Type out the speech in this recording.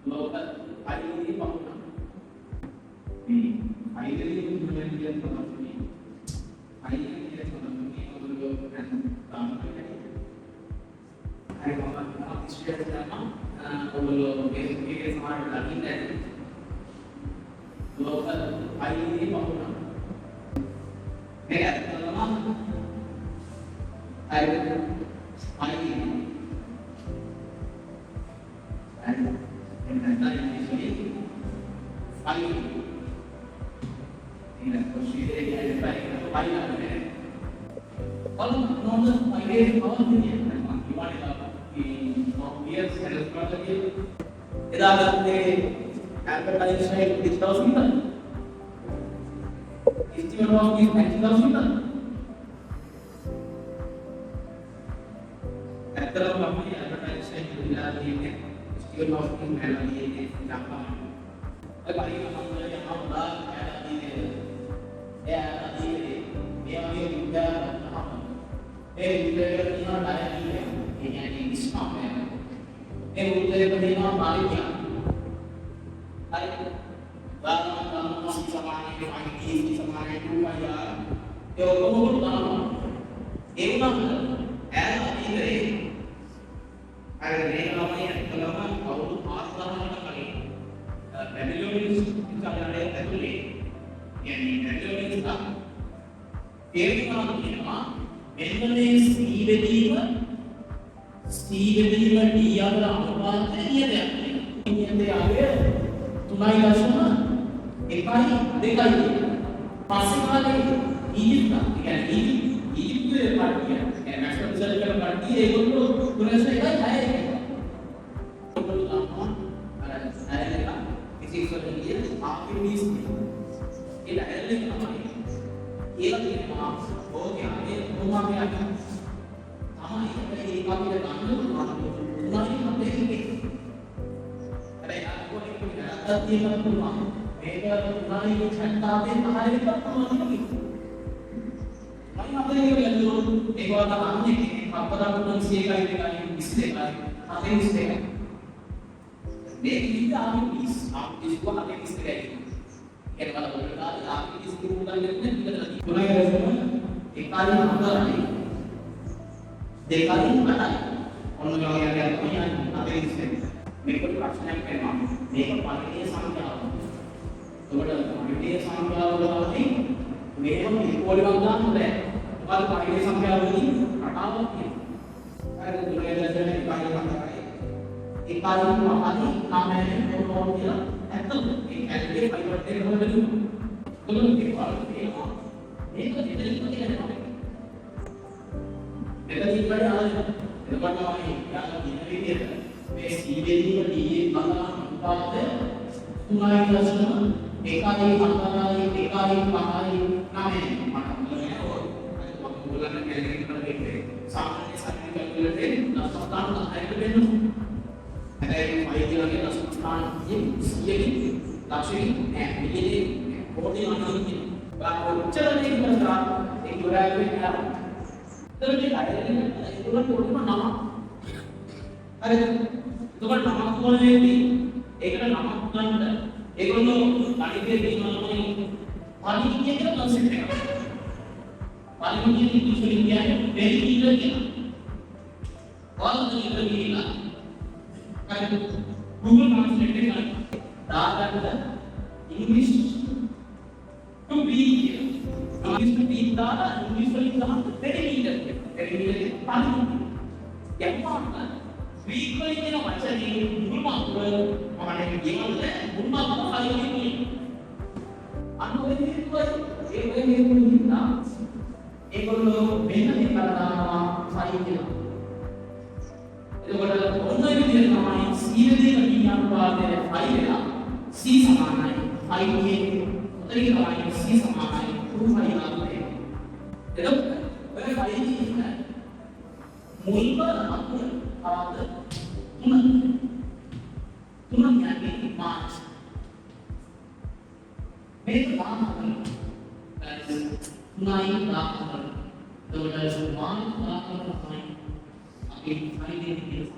ලෝක අයිතිය පවුනා. මේ අයිතිය කියන්නේ තමයි අයිතිය කියන්නේ මොකද තාමයි. හරි මම ඉස්පියර් කරනවා. ඔයගොල්ලෝ මේකේ සමාන ලකින්නේ ලෝක අයිතිය පවුනා. මේක තමයි අයිතිය and that initially five in a procedure identifying five all normal ideas of the you want the years and responsibility idagante advertisement discount estimate of is 90,000 ඇත්තටම අපි ඇඩ්වර්ටයිස්මන්ට් විලා තියෙන්නේ ස්කිල් මාකටිංగ్ කරලා තියෙන්නේ ජාපාන. ඔය පරිණාම සම්බන්ධයෙන් මම උදාහරණයක් දෙන්නේ. එයා කියන්නේ මේ වගේ විද්‍යාවක් තමයි. ඒ විද්‍යාවේ තියෙන ඩයග්‍රෑම් ඒ කියන්නේ ඉස්මාම ඒ විද්‍යාවේ තියෙන මාළිකය. හරි. වාරණම් සමානයි වගේ සමානයි දුවයා ඒ ඔක්කොම තමයි. ඒ වුණාම ඇයි ඉතිරේ අර මේ ළමයි අතලම අවුරුදු 5000කට කලින් බැබිලෝනියස් ඉස්ලාමයේ ඇතුලේ يعني බැබිලෝනියස් තේරුම් ගන්නවා මෙන්න මේ ස්ථීවැදීම D අතර අනුපාතය නියතයක් නියතය ආවේ 3.1යි 2යි පස්සේ කාලේ ඊජිප්ත يعني ඊජිප්තුවේ පාටිය national result එක කට්ටිය ඒගොල්ලෝ 3.1යි 6යි ඔයගොල්ලෝ අම්මා අර ඇලෙලා ඉතින් ඉතින් ආපිනිස් ඒ ඇලෙල තමයි ඒලා කියනවා ඕකේ අනේ කොහොමද යන්නේ තමයි ඒක අපිට ගන්න උනානේ මතේ හැබැයි අරකොනේ කොහොමද තියෙන්න පුළුවන් මේක උනානේ ඡන්දාවෙන් පහළ වෙන්න පුළුවන් මම අපේ ගලෝ ඒක තමයි අපරාධ 21යි 22යි අපේ ඉස්සේ මේ විදිහට පිස් අපිස් කොහොමද ඉස්සේ ඒක බලන්න අපි ඉස්සේ උදාගෙන ඉඳලා තුනයි රසම එකයි හතරයි දෙකයි අටයි ඔන්න ගාමියා තමයි අපේ ඉස්සේ මේක ප්‍රශ්නයක් වෙනවා මේක පරිණිය සංඛ්‍යාව ඔබට පරිණිය සංඛ්‍යාව ගානේ මේක ඉක්වලුවක් ගන්න බෑ මොකද පරිණිය සංඛ්‍යාවවලින් රටාවක් තියෙනවා හරිද තුනේ දැන් එකයි හතරයි එකයි පහයි 9 මොනවද කියලා ඇත්තද ඒ ඇත්තේ පරිවර්තනය කරන බැලුවොත් කොහොමද කියනවා මේක දෙතලින් කියනවා දෙතලින් වල ආයෙත් එතකොට තමයි යාළුවා කියන විදිහට මේ සීවැදීම DA බලන අනුපාත 3.1 එකයි 4යි 1යි 5යි 9 මට බලන්න කැලේ කරන්නේ සාමාන්‍ය සාහිත්‍ය කැලේ දසස්ථාන 10කට වෙනවා හැබැයි වෛද්‍යවගේ දසස්ථාන 100කින් ලක්ෂණික නෑ මිලියන කෝටි අනන්තකින් උච්චරණය කරලා ඒ ගොඩාක් වෙනවා එතකොට ඇයිදෙන ඒගොල්ලෝ පොඩිම නම හරිද එතකොට නමක් වලදී ඒකට නමක් ගන්න ඒගොල්ලෝ ගණිතයේ දිනනමයි පරිණිය කියලා කන්සෙප්ට් එකක් පරිණිය ඉංග්‍රීසි කියන්නේ very eager කියනවා all the eager කියලා හරිද Google Translate එකේ දාගන්න English to be English to be දාලා English වලින් ගහන්න very eager පරිණිය යම්මාන වීකලි කියන වචනේ මුල්මාත්‍ර මම කියන්නේ මුල්මාත්‍ර හරියන්නේ අනුවෙන්නේ ඒ වෙන්නේ හින්දා ඒගොල්ලෝ මෙන්න මේ කරනවා සයි කියලා එතකොට ඔන්න ඒ විදිහට තමයි සීවැදීම කියන අනුපාතය 5 වෙලා C සමානයි 5 ගේ උතරින් තමයි C සමානයි 2 5 එතකොට ඔය 5 කියන්නේ මුල්ම අකුර ආද තුන කියන්නේ මාර්ච් මේක දානවා තුනයි දානවා එතකොට මාර්ච් දානවා තමයි අපි හරියට